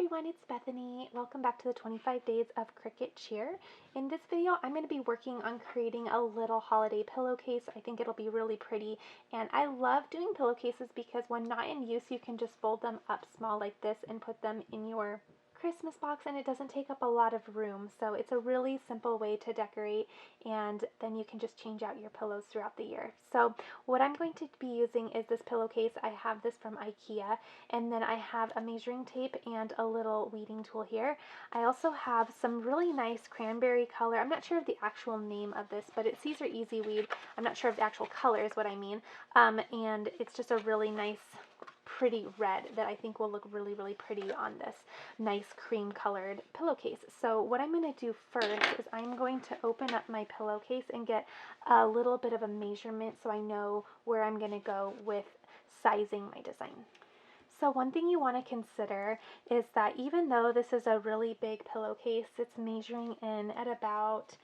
everyone, it's Bethany. Welcome back to the 25 Days of Cricut Cheer. In this video, I'm going to be working on creating a little holiday pillowcase. I think it'll be really pretty, and I love doing pillowcases because when not in use, you can just fold them up small like this and put them in your Christmas box, and it doesn't take up a lot of room. So it's a really simple way to decorate, and then you can just change out your pillows throughout the year. So what I'm going to be using is this pillowcase. I have this from IKEA, and then I have a measuring tape and a little weeding tool here. I also have some really nice cranberry color. I'm not sure of the actual name of this, but it's Caesar Easy Weed. I'm not sure of the actual color is what I mean. And it's just a really nice pretty red that I think will look really, really pretty on this nice cream colored pillowcase. So what I'm going to do first is I'm going to open up my pillowcase and get a little bit of a measurement so I know where I'm going to go with sizing my design. So one thing you want to consider is that even though this is a really big pillowcase, it's measuring in at about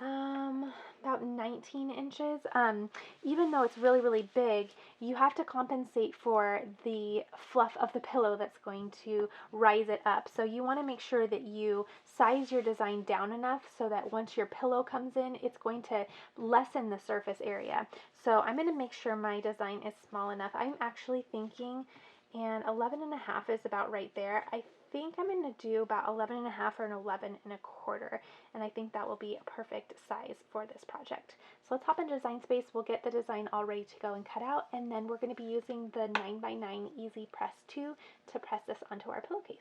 19 inches. Even though it's really, really big, you have to compensate for the fluff of the pillow that's going to rise it up. So you want to make sure that you size your design down enough so that once your pillow comes in, it's going to lessen the surface area. So I'm going to make sure my design is small enough. I'm actually thinking, and 11.5 is about right there. I think I'm going to do about 11.5 or an 11.25, and I think that will be a perfect size for this project. So let's hop into Design Space. We'll get the design all ready to go and cut out, and then we're going to be using the 9x9 EasyPress 2 to press this onto our pillowcase.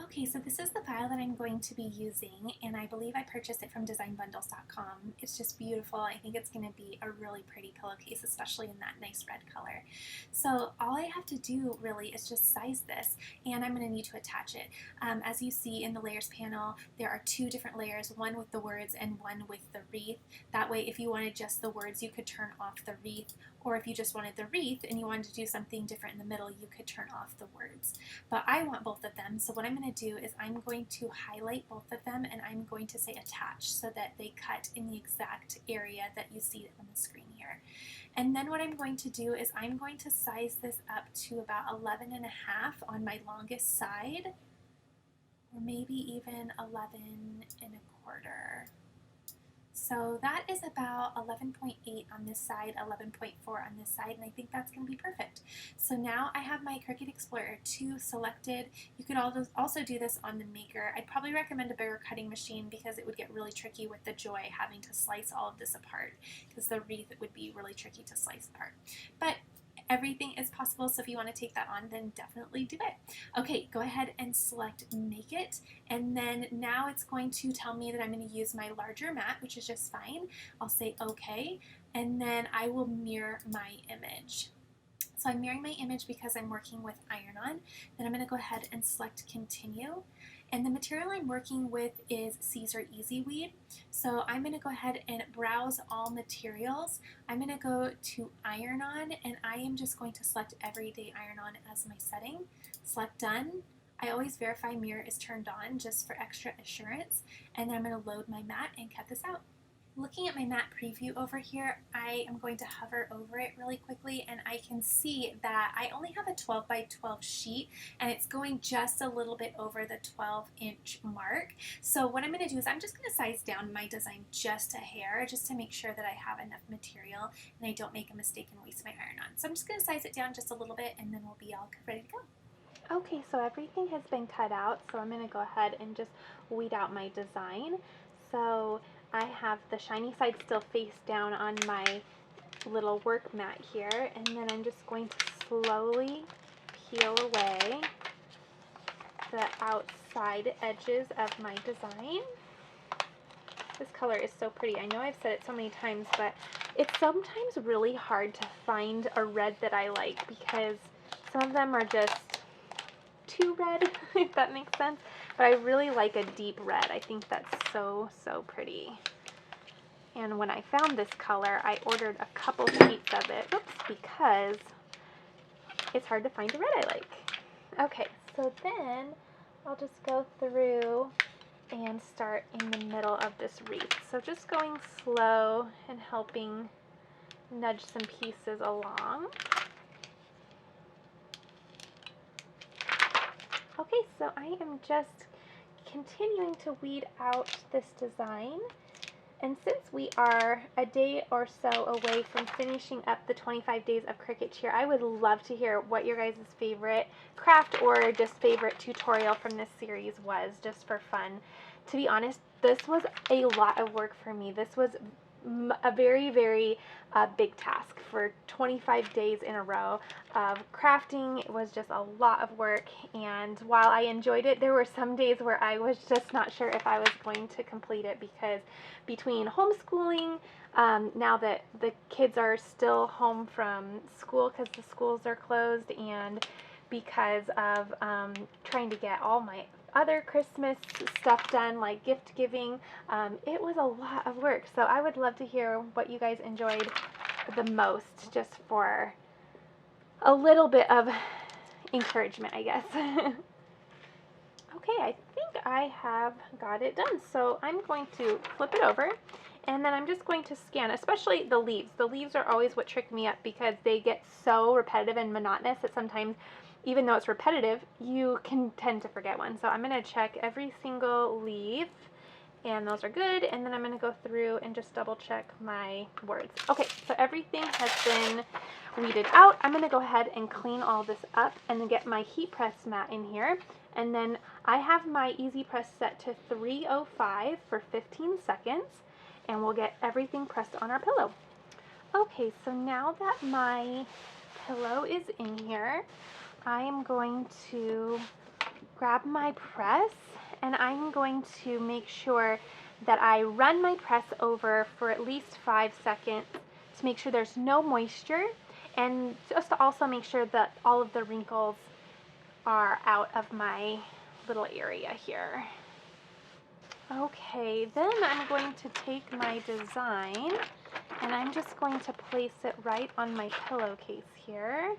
Okay, so this is the file that I'm going to be using, and I believe I purchased it from designbundles.com. It's just beautiful. I think it's going to be a really pretty pillowcase, especially in that nice red color. So all I have to do really is just size this, and I'm going to need to attach it. As you see in the layers panel, there are two different layers, one with the words and one with the wreath. That way, if you wanted just the words, you could turn off the wreath, or if you just wanted the wreath and you wanted to do something different in the middle, you could turn off the words. But I want both of them, so what I'm going to do is I'm going to highlight both of them, and I'm going to say attach so that they cut in the exact area that you see on the screen here. And then what I'm going to do is I'm going to size this up to about 11.5 on my longest side, or maybe even 11.25. So that is about 11.8 on this side, 11.4 on this side, and I think that's going to be perfect. So now I have my Cricut Explorer 2 selected. You could also do this on the Maker. I'd probably recommend a bigger cutting machine because it would get really tricky with the Joy having to slice all of this apart, because the wreath would be really tricky to slice apart. But everything is possible, so if you want to take that on, then definitely do it. Okay, go ahead and select Make It, and then now it's going to tell me that I'm going to use my larger mat, which is just fine. I'll say OK, and then I will mirror my image. So I'm mirroring my image because I'm working with iron-on. Then I'm going to go ahead and select Continue. And the material I'm working with is Caesar Easy Weed. So I'm going to go ahead and browse all materials. I'm going to go to iron-on, and I am just going to select Everyday Iron-On as my setting. Select Done. I always verify mirror is turned on just for extra assurance. And then I'm going to load my mat and cut this out. Looking at my mat preview over here, I am going to hover over it really quickly, and I can see that I only have a 12 by 12 sheet, and it's going just a little bit over the 12-inch mark. So what I'm going to do is I'm just going to size down my design just a hair, just to make sure that I have enough material and I don't make a mistake and waste my iron-on. So I'm just going to size it down just a little bit, and then we'll be all ready to go. Okay, so everything has been cut out, so I'm going to go ahead and just weed out my design. So I have the shiny side still face down on my little work mat here, and then I'm just going to slowly peel away the outside edges of my design. This color is so pretty. I know I've said it so many times, but it's sometimes really hard to find a red that I like because some of them are just too red, if that makes sense. But I really like a deep red. I think that's so, so pretty. And when I found this color, I ordered a couple sheets of it, because it's hard to find a red I like. Okay, so then I'll just go through and start in the middle of this wreath. So just going slow and helping nudge some pieces along. Okay, so I am just continuing to weed out this design. And since we are a day or so away from finishing up the 25 days of Cricut Cheer, I would love to hear what your guys' favorite craft or just favorite tutorial from this series was, just for fun. To be honest, this was a lot of work for me. This was a very, very big task for 25 days in a row of crafting. It was just a lot of work, and while I enjoyed it, there were some days where I was just not sure if I was going to complete it, because between homeschooling, now that the kids are still home from school because the schools are closed, and because of trying to get all my other Christmas stuff done, like gift giving, it was a lot of work. So I would love to hear what you guys enjoyed the most, just for a little bit of encouragement, I guess. Okay, I think I have got it done. So I'm going to flip it over, and then I'm just going to scan, especially the leaves. The leaves are always what trick me up, because they get so repetitive and monotonous that sometimes, even though it's repetitive, you can tend to forget one. So I'm going to check every single leaf, and those are good. And then I'm going to go through and just double check my words. Okay, so everything has been weeded out. I'm going to go ahead and clean all this up and then get my heat press mat in here. And then I have my EasyPress set to 305 for 15 seconds, and we'll get everything pressed on our pillow. Okay, so now that my pillow is in here, I am going to grab my press, and I'm going to make sure that I run my press over for at least 5 seconds to make sure there's no moisture, and just to also make sure that all of the wrinkles are out of my little area here. Okay, then I'm going to take my design, and I'm just going to place it right on my pillowcase here.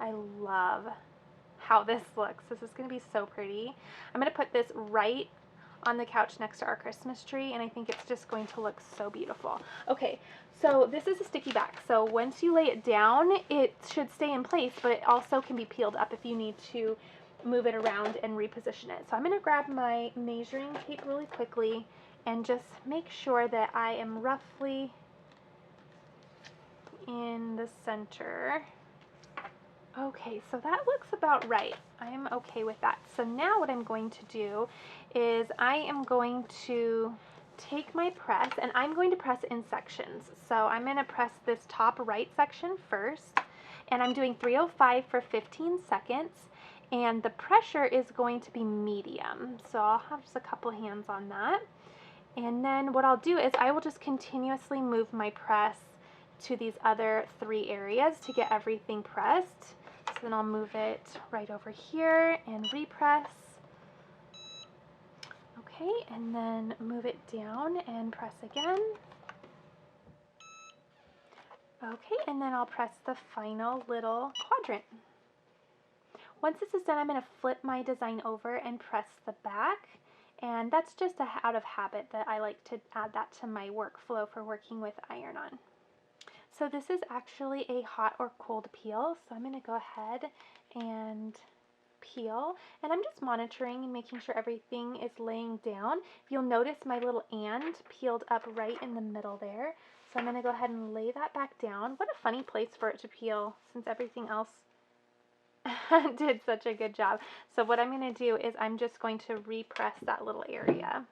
I love how this looks. This is going to be so pretty. I'm going to put this right on the couch next to our Christmas tree, and I think it's just going to look so beautiful. Okay, so this is a sticky back. So once you lay it down, it should stay in place, but it also can be peeled up if you need to move it around and reposition it. So I'm going to grab my measuring tape really quickly and just make sure that I am roughly in the center. Okay, so that looks about right. I am okay with that. So now what I'm going to do is I am going to take my press, and I'm going to press in sections. So I'm going to press this top right section first, and I'm doing 305 for 15 seconds, and the pressure is going to be medium. So I'll have just a couple hands on that. And then what I'll do is I will just continuously move my press to these other 3 areas to get everything pressed. So then I'll move it right over here and repress. Okay, and then move it down and press again. Okay, and then I'll press the final little quadrant. Once this is done, I'm going to flip my design over and press the back. And that's just out of habit that I like to add that to my workflow for working with iron-on. So this is actually a hot or cold peel, so I'm going to go ahead and peel, and I'm just monitoring and making sure everything is laying down. You'll notice my little and peeled up right in the middle there, so I'm going to go ahead and lay that back down. What a funny place for it to peel, since everything else did such a good job. So what I'm going to do is I'm just going to repress that little area.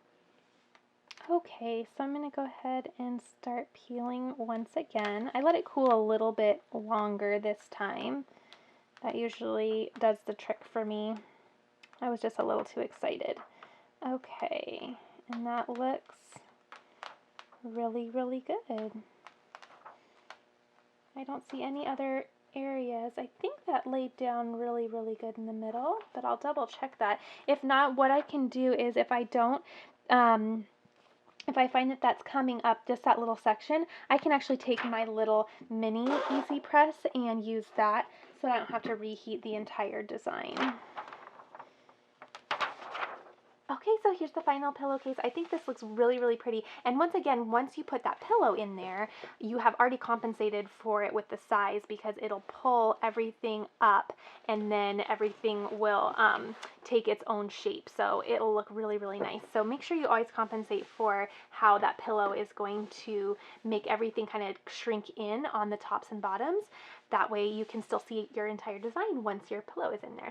Okay, so I'm going to go ahead and start peeling once again. I let it cool a little bit longer this time. That usually does the trick for me. I was just a little too excited. Okay, and that looks really, really good. I don't see any other areas. I think that laid down really, really good in the middle, but I'll double check that. If not, what I can do is if I don't, if I find that that's coming up, just that little section, I can actually take my little mini EasyPress and use that so I don't have to reheat the entire design. Okay, so here's the final pillowcase. I think this looks really, really pretty. And once again, once you put that pillow in there, you have already compensated for it with the size because it'll pull everything up and then everything will take its own shape. So it'll look really, really nice. So make sure you always compensate for how that pillow is going to make everything kind of shrink in on the tops and bottoms. That way you can still see your entire design once your pillow is in there.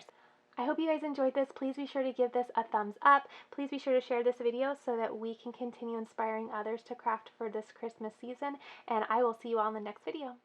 I hope you guys enjoyed this. Please be sure to give this a thumbs up. Please be sure to share this video so that we can continue inspiring others to craft for this Christmas season. And I will see you all in the next video.